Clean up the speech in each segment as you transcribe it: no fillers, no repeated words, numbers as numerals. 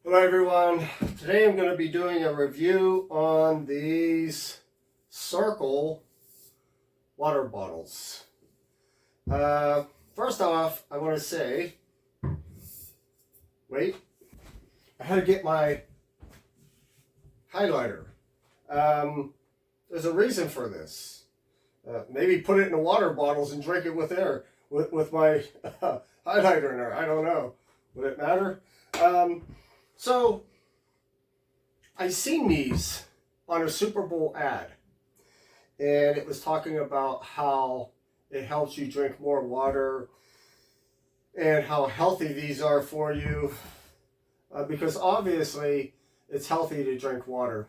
Hello everyone, today I'm going to be doing a review on these Cirkul water bottles. First off, I want to say, I had to get my highlighter. There's a reason for this. Maybe put it in the water bottles and drink it with air, with my highlighter in there. I don't know. Would it matter? So, I seen these on a Super Bowl ad, and it was talking about how it helps you drink more water and how healthy these are for you, because obviously it's healthy to drink water.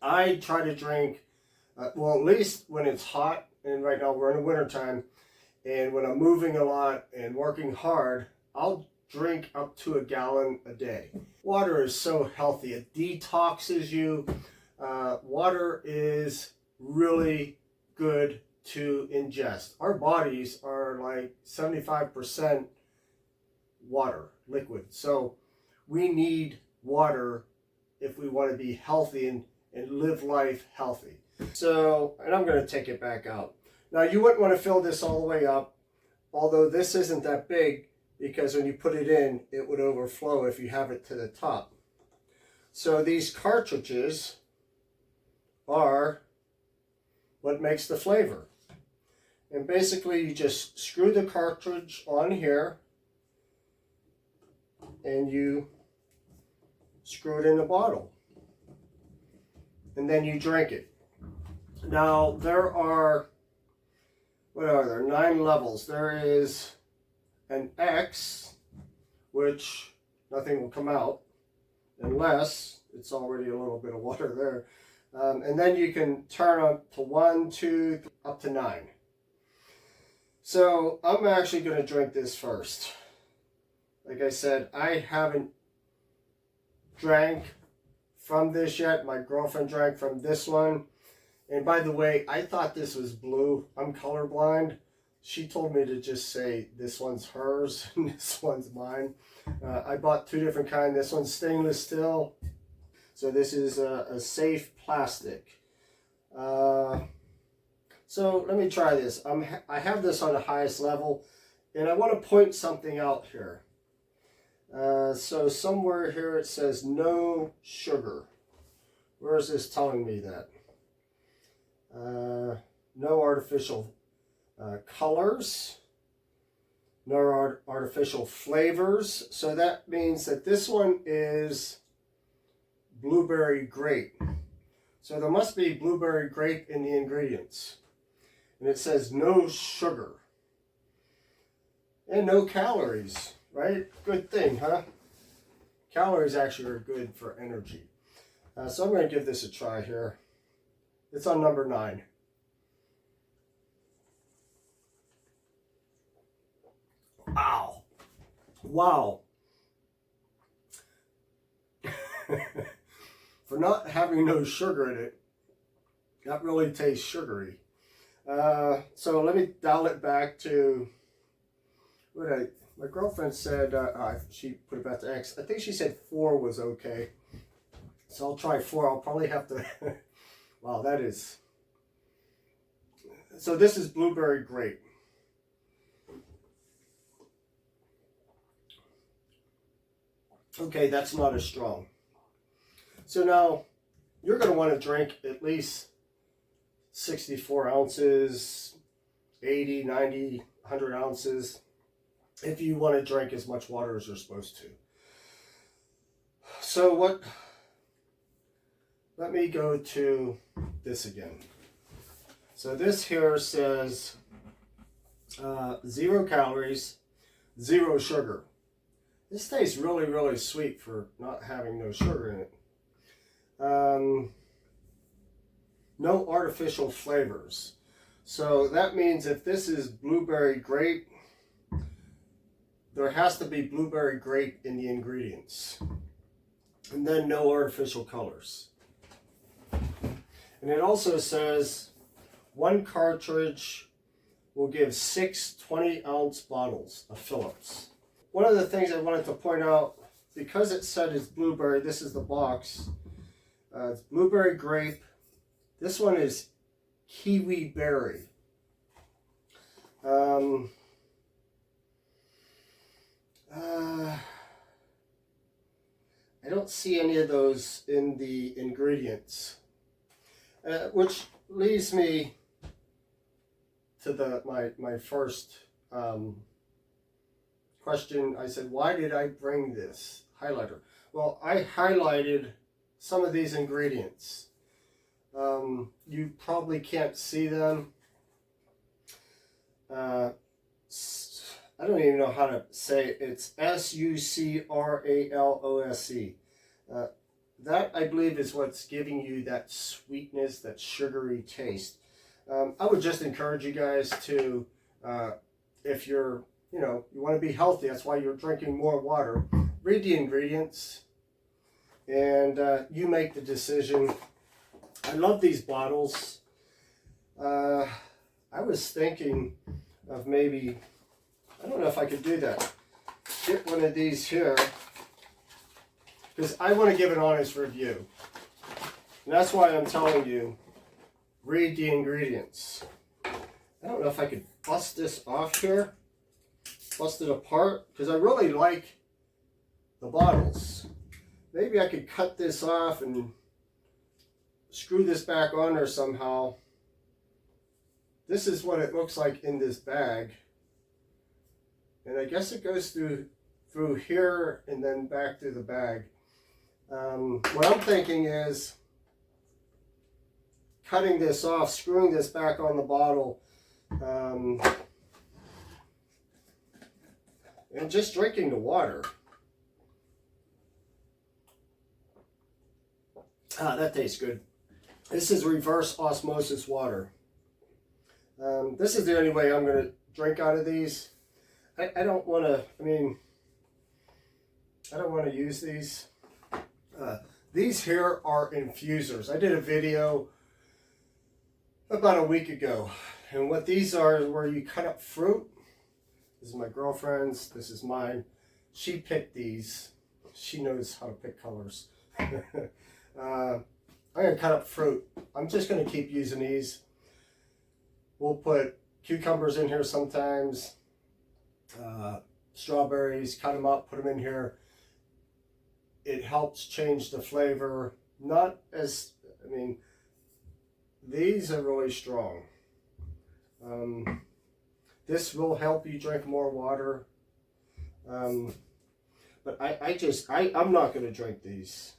I try to drink, well, at least when it's hot, and right now we're in the wintertime, and when I'm moving a lot and working hard, I'll drink up to a gallon a day. Water is so healthy. It detoxes you. Water is really good to ingest. Our bodies are like 75% water, liquid. So we need water if we want to be healthy and live life healthy. So, and I'm going to take it back out. Now you wouldn't want to fill this all the way up, although this isn't that big, because when you put it in, it would overflow if you have it to the top. So these cartridges are what makes the flavor. And basically you just screw the cartridge on here and you screw it in the bottle. And then you drink it. Now there are, 9 levels. There is an X, which nothing will come out unless it's already a little bit of water there. And then you can turn up to 1, 2, up to 9. So I'm actually going to drink this first. Like I said, I haven't drank from this yet. My girlfriend drank from this one. And by the way, I thought this was blue. I'm colorblind. She told me to just say this one's hers and this one's mine. I bought 2 different kinds. This one's stainless steel. So this is a safe plastic. So let me try this. I have this on the highest level, and I want to point something out here. So somewhere here it says no sugar. Where is this telling me that? No artificial colors, no artificial flavors. So that means that this one is blueberry grape. So there must be blueberry grape in the ingredients. And it says no sugar. And no calories, right? Good thing, huh? Calories actually are good for energy. So I'm going to give this a try here. It's on number 9. Wow. Wow. For not having no sugar in it, that really tastes sugary. So let me dial it back to my girlfriend said, she put it back to X. I think she said 4 was okay. So I'll try 4. I'll probably have to, wow, that is, so this is blueberry grape. Okay, that's not as strong. So now you're going to want to drink at least 64 ounces, 80, 90, 100 ounces if you want to drink as much water as you're supposed to. So let me go to this again. So this here says 0 calories, 0 sugar. This tastes really, really sweet for not having no sugar in it. No artificial flavors. So that means if this is blueberry grape, there has to be blueberry grape in the ingredients. And then no artificial colors. And it also says 1 cartridge will give 6 20-ounce bottles of Phillips. One of the things I wanted to point out because it said it's blueberry, this is the box. It's blueberry grape. This one is kiwi berry. I don't see any of those in the ingredients, which leads me to my first question. I said, why did I bring this highlighter? Well, I highlighted some of these ingredients. You probably can't see them. I don't even know how to say it. It's Sucralose. That, I believe, is what's giving you that sweetness, that sugary taste. I would just encourage you guys to, if you're, you want to be healthy, that's why you're drinking more water, read the ingredients and you make the decision. I love these bottles. I was thinking of maybe, I don't know if I could do that, get one of these here, because I want to give an honest review. And that's why I'm telling you, read the ingredients. I don't know if I could bust this off here, bust it apart, because I really like the bottles. Maybe I could cut this off and screw this back on there somehow. This is what it looks like in this bag. And I guess it goes through here and then back through the bag. What I'm thinking is cutting this off, screwing this back on the bottle, and just drinking the water. That tastes good. This is reverse osmosis water. This is the only way I'm going to drink out of these. I don't want to, I don't want to use these. These here are infusers. I did a video about a week ago. And what these are is where you cut up fruit. This is my girlfriend's. This is mine. She picked these. She knows how to pick colors. I'm going to cut up fruit. I'm just going to keep using these. We'll put cucumbers in here sometimes. Strawberries, cut them up, put them in here. It helps change the flavor. Not as, these are really strong. This will help you drink more water. But I'm not going to drink these.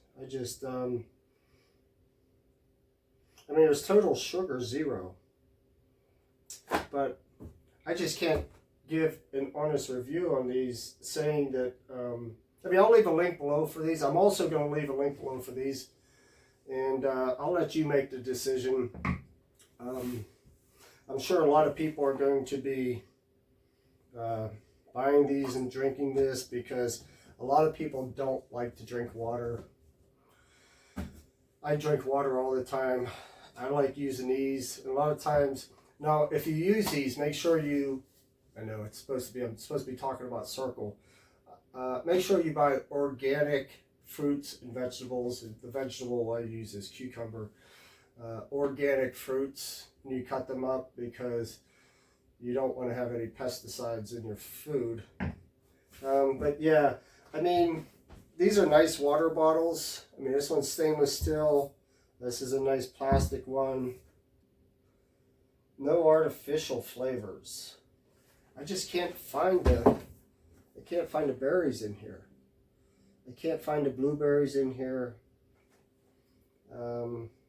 There's total sugar 0. But I just can't give an honest review on these, saying that, I'll leave a link below for these. I'm also going to leave a link below for these. And I'll let you make the decision. I'm sure a lot of people are going to be buying these and drinking this because a lot of people don't like to drink water. I drink water all the time. I like using these. And a lot of times, now if you use these, make sure you, I know I'm supposed to be talking about Cirkul. Make sure you buy organic fruits and vegetables. The vegetable I use is cucumber. Organic fruits, and you cut them up because you don't want to have any pesticides in your food. But yeah, these are nice water bottles. This one's stainless steel. This is a nice plastic one. No artificial flavors. I just can't find the berries in here. I can't find the blueberries in here.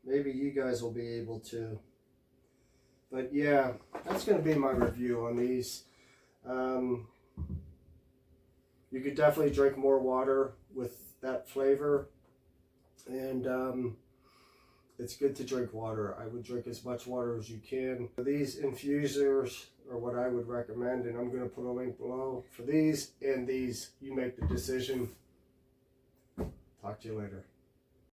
Maybe you guys will be able to. But yeah, that's going to be my review on these. You could definitely drink more water with that flavor. And it's good to drink water. I would drink as much water as you can. These infusers are what I would recommend, and I'm going to put a link below for these and these. You make the decision. Talk to you later.